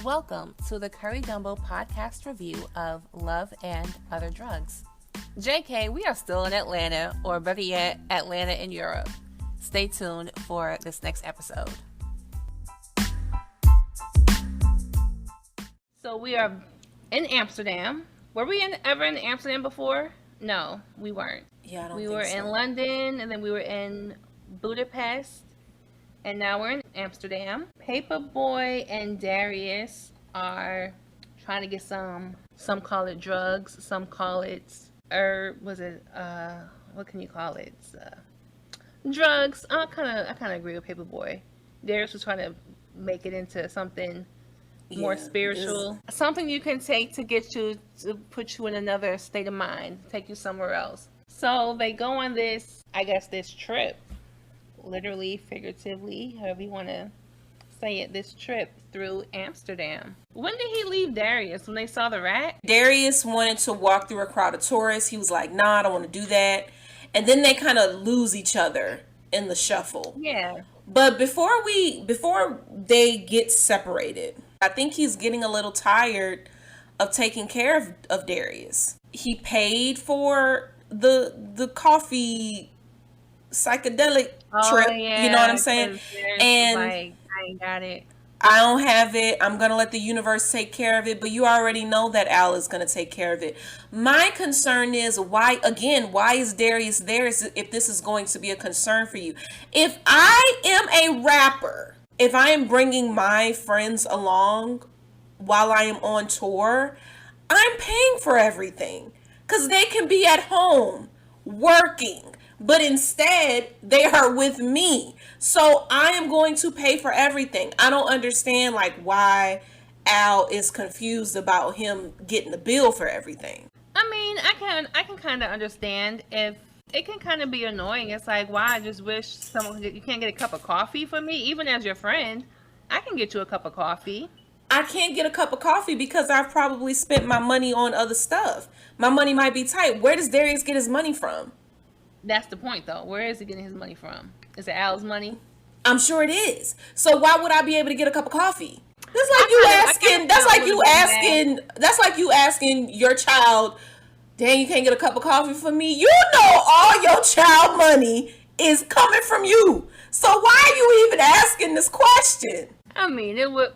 and welcome to the Curry Gumbo Podcast review of Love and Other Drugs. JK, we are still in Atlanta, or better yet, Atlanta in Europe. Stay tuned for this next episode. So we are in Amsterdam. Were we ever in Amsterdam before? No, we weren't. Yeah, I don't We think were so. in London, and then we were in Budapest, and now we're in Amsterdam. Paperboy and Darius are trying to get some call it drugs, some call it what can you call it? Drugs. I kind of agree with Paperboy. Darius was trying to make it into something more spiritual, something you can take to get you to put you in another state of mind, take you somewhere else. So they go on this trip, literally, figuratively, however you want to say it, this trip through Amsterdam. When did he leave Darius? When they saw the rat? Darius wanted to walk through a crowd of tourists. He was like, nah, I don't want to do that. And then they kind of lose each other in the shuffle. Yeah. But before they get separated, I think he's getting a little tired of taking care of Darius. He paid for the coffee psychedelic trip. Yeah, you know what I'm saying? And like, I ain't got it. I don't have it. I'm going to let the universe take care of it. But you already know that Al is going to take care of it. My concern is why is Darius there if this is going to be a concern for you? If I am a rapper, if I am bringing my friends along while I am on tour, I'm paying for everything. Because they can be at home working. But instead, they are with me. So I am going to pay for everything. I don't understand why Al is confused about him getting the bill for everything. I mean, I can kind of understand if it can kind of be annoying. It's like, why? I just wish you can't get a cup of coffee for me, even as your friend. I can get you a cup of coffee. I can't get a cup of coffee because I've probably spent my money on other stuff. My money might be tight. Where does Darius get his money from? That's the point, though. Where is he getting his money from? Is it Al's money? I'm sure it is. So why would I be able to get a cup of coffee? That's like you asking your child, dang, you can't get a cup of coffee for me? You know all your child money is coming from you. So why are you even asking this question? I mean, it would...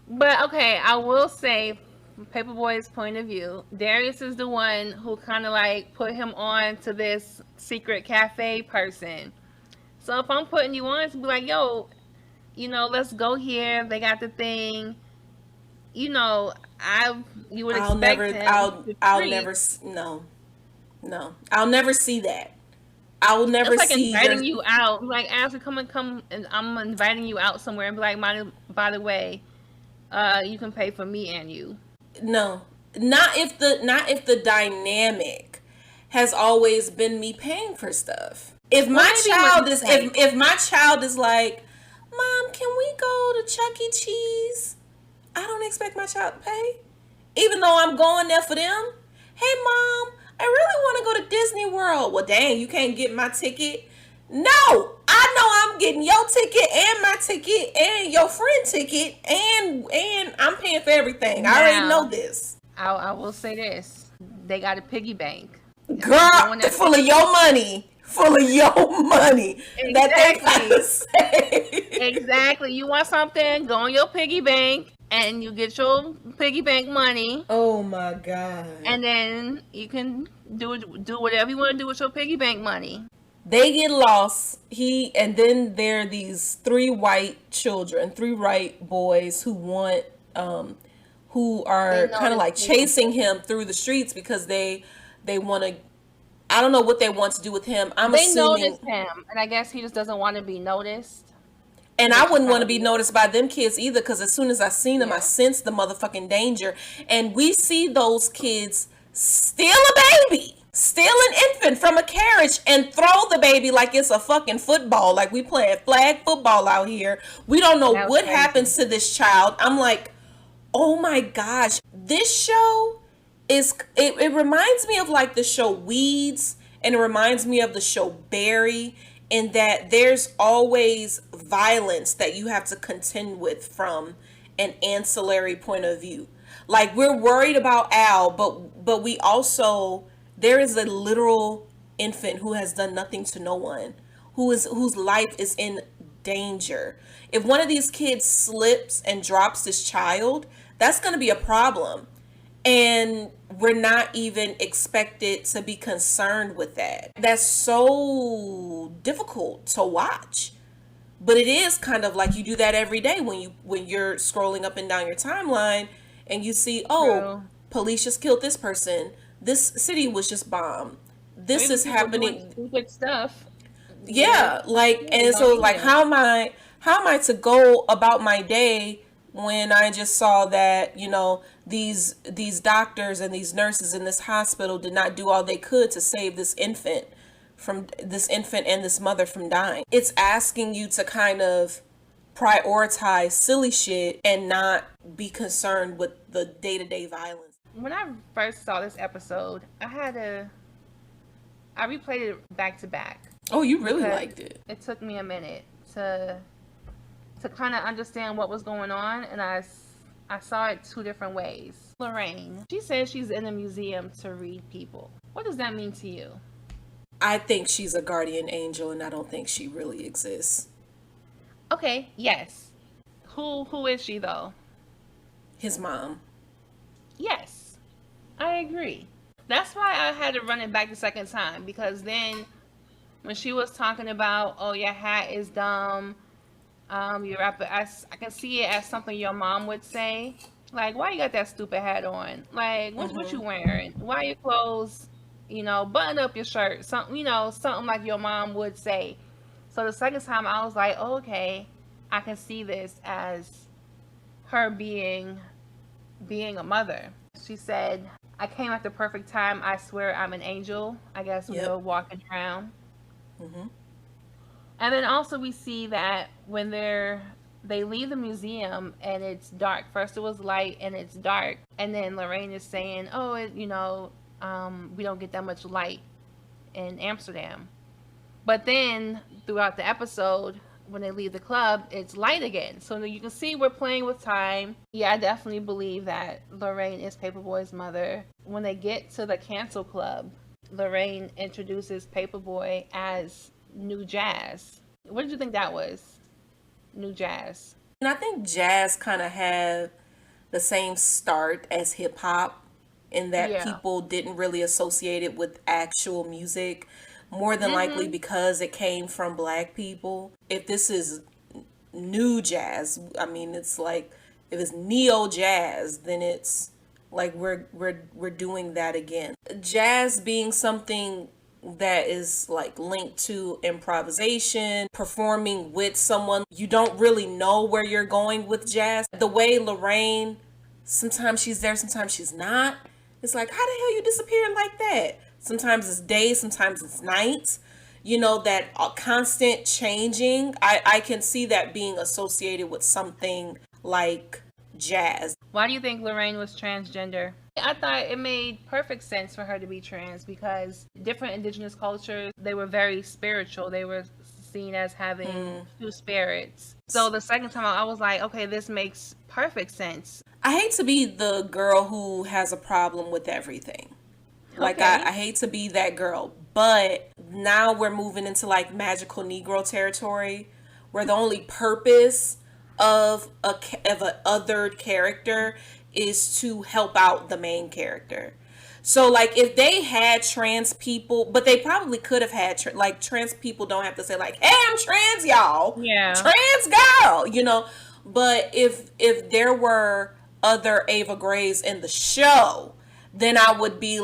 But, okay, I will say, from Paperboy's point of view, Darius is the one who kind of put him on to this secret cafe person. So if I'm putting you on to be like, yo, let's go here. They got the thing. You would expect him. I'll never see that. I will never see. It's inviting you out. Like, after come, and I'm inviting you out somewhere and be like, by the way, you can pay for me and you. No, not if the dynamic has always been me paying for stuff. If my child is like, Mom, can we go to Chuck E. Cheese? I don't expect my child to pay, even though I'm going there for them. Hey, Mom, I really want to go to Disney World. Well, dang, you can't get my ticket. No, I know I'm getting your ticket and my ticket and your friend ticket and I'm paying for everything. Now, I already know this. I will say this. They got a piggy bank. Girl, full of your money. Exactly. That they gotta say. Exactly. You want something, go on your piggy bank and you get your piggy bank money. Oh my God. And then you can do whatever you want to do with your piggy bank money. They get lost. And then there are these three white boys who are kind of chasing him through the streets because they want to. I don't know what they want to do with him. They noticed him, and I guess he just doesn't want to be noticed. And I wouldn't want to be noticed by them kids either, because as soon as I seen them, I sensed the motherfucking danger. And we see those kids steal a baby. Steal an infant from a carriage and throw the baby like it's a fucking football. Like we playing flag football out here. We don't know what happens to this child. I'm like, oh my gosh. This show it reminds me of the show Weeds, and it reminds me of the show Barry, in that there's always violence that you have to contend with from an ancillary point of view. Like, we're worried about Al, but we also, there is a literal infant who has done nothing to no one, whose life is in danger. If one of these kids slips and drops this child, that's going to be a problem. And we're not even expected to be concerned with that. That's so difficult to watch. But it is kind of like you do that every day when you're scrolling up and down your timeline and you see, oh, True. police just killed this person. This city was just bombed. This Maybe is people doing happening. stupid stuff. Yeah, like, and so like, Yeah. how am I to go about my day when I just saw that, these doctors and these nurses in this hospital did not do all they could to save this infant and this mother from dying. It's asking you to kind of prioritize silly shit and not be concerned with the day-to-day violence. When I first saw this episode, I replayed it back to back. Oh, you really because liked it. It took me a minute to kind of understand what was going on, and I saw it two different ways. Lorraine, she says she's in a museum to read people. What does that mean to you? I think she's a guardian angel, and I don't think she really exists. Okay, yes. Who is she though? His mom. Yes, I agree. That's why I had to run it back the second time, because then when she was talking about, oh, your hat is dumb, I can see it as something your mom would say. Like, why you got that stupid hat on? Like, what you wearing? Why your clothes, button up your shirt? Something, something like your mom would say. So the second time I was like, oh, okay, I can see this as her being a mother. She said, I came at the perfect time. I swear I'm an angel. I guess we were walking around. Mm-hmm. And then also we see that when they leave the museum and it's dark. First it was light and it's dark. And then Lorraine is saying, oh, we don't get that much light in Amsterdam. But then throughout the episode, when they leave the club, it's light again. So you can see we're playing with time. Yeah, I definitely believe that Lorraine is Paperboy's mother. When they get to the cancel club, Lorraine introduces Paperboy as New Jazz. What did you think that was? New Jazz. And I think jazz kind of had the same start as hip hop in that people didn't really associate it with actual music. More than likely because it came from black people. If this is new jazz, I mean, it's like, if it's neo jazz, then it's like we're doing that again. Jazz being something that is like linked to improvisation, performing with someone. You don't really know where you're going with jazz. The way Lorraine, sometimes she's there, sometimes she's not. It's like, how the hell you disappeared like that? Sometimes it's days, sometimes it's nights. That constant changing. I can see that being associated with something like jazz. Why do you think Lorraine was transgender? I thought it made perfect sense for her to be trans because different indigenous cultures, they were very spiritual. They were seen as having two spirits. So the second time I was like, okay, this makes perfect sense. I hate to be the girl who has a problem with everything. Like, Okay. I hate to be that girl, but now we're moving into like magical Negro territory where the only purpose of a othered character is to help out the main character. So like, if they had trans people, but they probably could have had like, trans people don't have to say like, hey, I'm trans, y'all. Yeah. Trans girl, But if there were other Ava Grays in the show, then I would be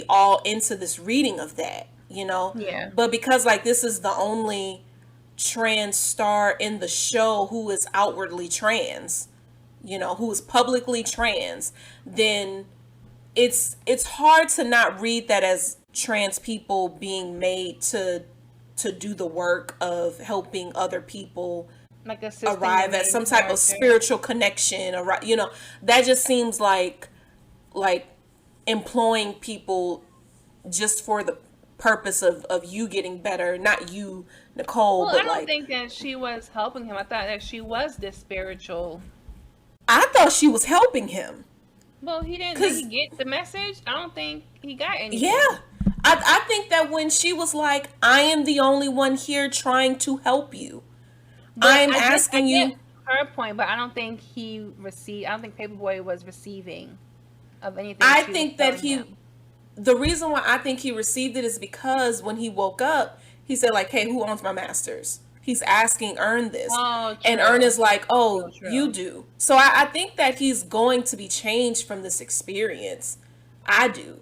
all into this reading of that, Yeah. But because like this is the only trans star in the show who is outwardly trans, who is publicly trans, then it's hard to not read that as trans people being made to do the work of helping other people Like assisting arrive the at main some type of character. spiritual connection, or that just seems like employing people just for the purpose of you getting better, not you, Nicole, Well, but I don't like, think that she was helping him. I thought that she was this spiritual I thought she was helping him. Well, he didn't. Did he get the message? I don't think he got anything. Yeah. I think that when she was like, I am the only one here trying to help you. But I'm I asking get you. her point, but I don't think he received. I don't think Paperboy was receiving of anything. I she think was that telling he, him. the reason why I think he received it is because when he woke up, he said like, hey, who owns my masters? He's asking Ern this. Oh, And true. Ern is like, oh, True. you do. So I think that he's going to be changed from this experience. I do.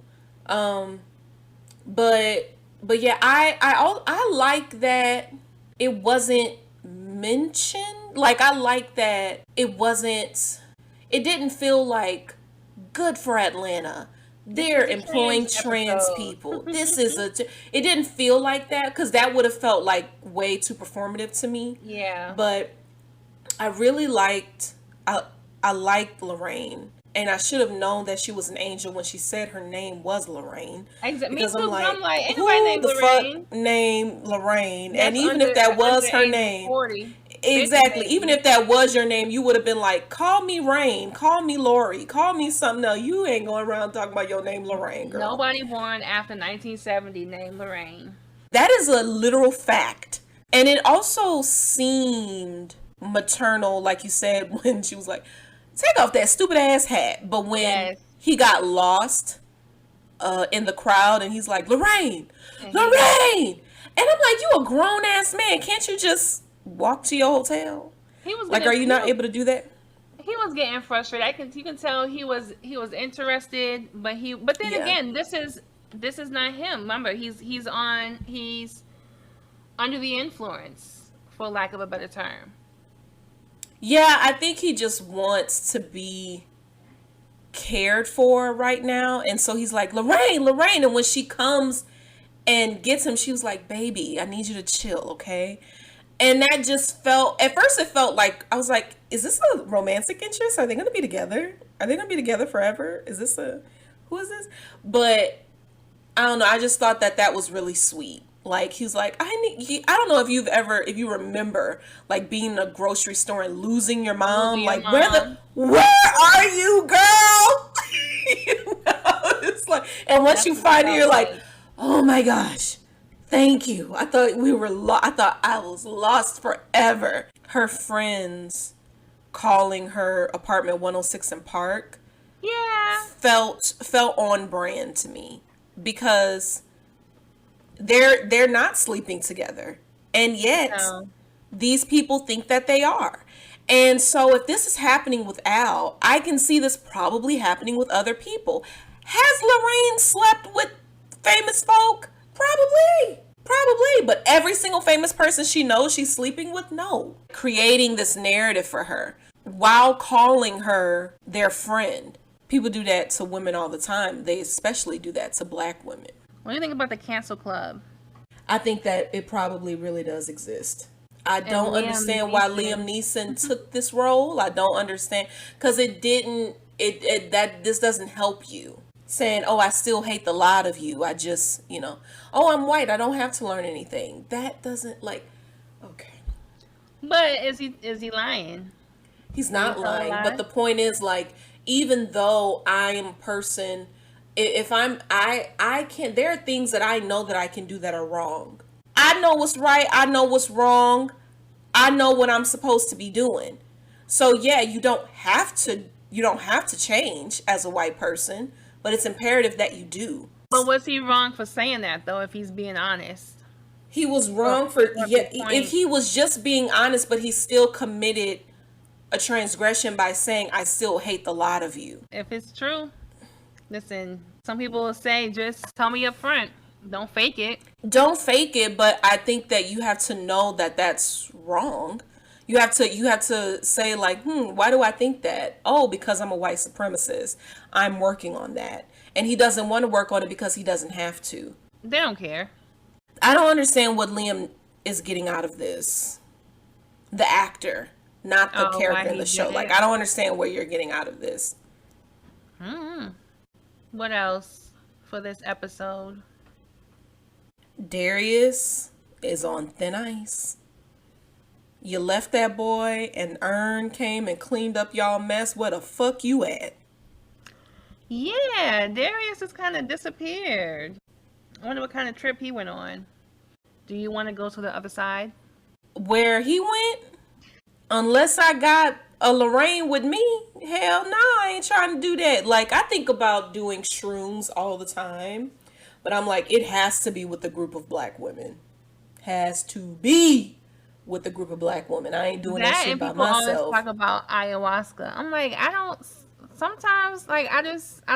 But yeah, I like that it wasn't mentioned. Like I like that it didn't feel like good for Atlanta. They're employing trans people. This is it didn't feel like that because that would have felt like way too performative to me. Yeah. But I really I liked Lorraine. And I should have known that she was an angel when she said her name was Lorraine. Exactly. Because I'm like, ain't who nobody named the Lorraine? fuck named Lorraine? That's and even if that was her name, 40, exactly. 50, even if that was your name, you would have been like, call me Rain, call me Lori, call me something else. You ain't going around talking about your name Lorraine, girl. Nobody born after 1970 named Lorraine. That is a literal fact. And it also seemed maternal, like you said, when she was like, take off that stupid ass hat. But when he got lost in the crowd and he's like, Lorraine, Lorraine. And I'm like, you a grown ass man. Can't you just walk to your hotel? He was like, are you not able to do that? He was getting frustrated. You can tell he was interested, but then again, this is not him. Remember, he's under the influence, for lack of a better term. Yeah, I think he just wants to be cared for right now. And so he's like, Lorraine. And when she comes and gets him, she was like, baby, I need you to chill, okay? And that just at first it felt like, I was like, is this a romantic interest? Are they going to be together? Are they going to be together forever? Who is this? But I don't know. I just thought that was really sweet. Like, he's like, I don't know if you remember, like, being in a grocery store and losing your mom. Where are you, girl? It's like, and once you find it, you're like, oh my gosh, thank you. I thought I was lost forever. Her friends calling her apartment 106 in Park. Yeah. Felt on brand to me because they're not sleeping together, and yet these people think that they are. And so if this is happening with Al, I can see this probably happening with other people. Has Lorraine slept with famous folk? Probably, but every single famous person she knows she's sleeping with, no. Creating this narrative for her while calling her their friend. People do that to women all the time. They especially do that to black women. What do you think about the cancel club? I think that it probably really does exist. I don't understand why Liam Neeson took this role. I don't understand because this doesn't help you. Saying, oh, I still hate the lot of you. I just, oh, I'm white. I don't have to learn anything. That doesn't okay. But is he lying? He's not lying. But the point is even though I am a person, if I can, there are things that I know that I can do that are wrong. I know what's right. I know what's wrong. I know what I'm supposed to be doing. So yeah, you don't have to change as a white person, but it's imperative that you do. But was he wrong for saying that though, if he's being honest? He was wrong if he was just being honest, but he still committed a transgression by saying, I still hate the lot of you. If it's true, listen, some people will say, just tell me up front. Don't fake it. Don't fake it, but I think that you have to know that that's wrong. You have to say why do I think that? Oh, because I'm a white supremacist. I'm working on that. And he doesn't want to work on it because he doesn't have to. They don't care. I don't understand what Liam is getting out of this. The actor, not the character in the show. I don't understand what you're getting out of this. What else for this episode? Darius is on thin ice. You left that boy and Ern came and cleaned up y'all mess. Where the fuck you at? Yeah, Darius just kind of disappeared. I wonder what kind of trip he went on. Do you want to go to the other side? Where he went? Unless I got a Lorraine with me, hell no, I ain't trying to do that. Like, I think about doing shrooms all the time, but I'm like, it has to be with a group of black women. Has to be with a group of black women. I ain't doing that shit by myself. People always talk about ayahuasca. I'm like, sometimes, like, I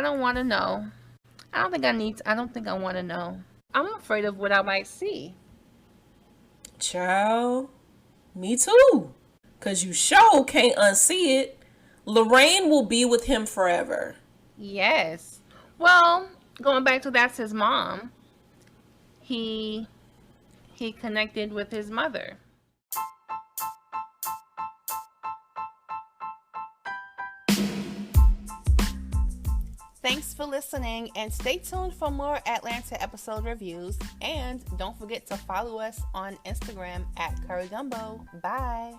don't want to know. I don't think I want to know. I'm afraid of what I might see. Child, me too. Cause you sure can't unsee it. Lorraine will be with him forever. Yes. Well, going back to that's his mom. He connected with his mother. Thanks for listening, and stay tuned for more Atlanta episode reviews. And don't forget to follow us on Instagram at Curry Gumbo. Bye.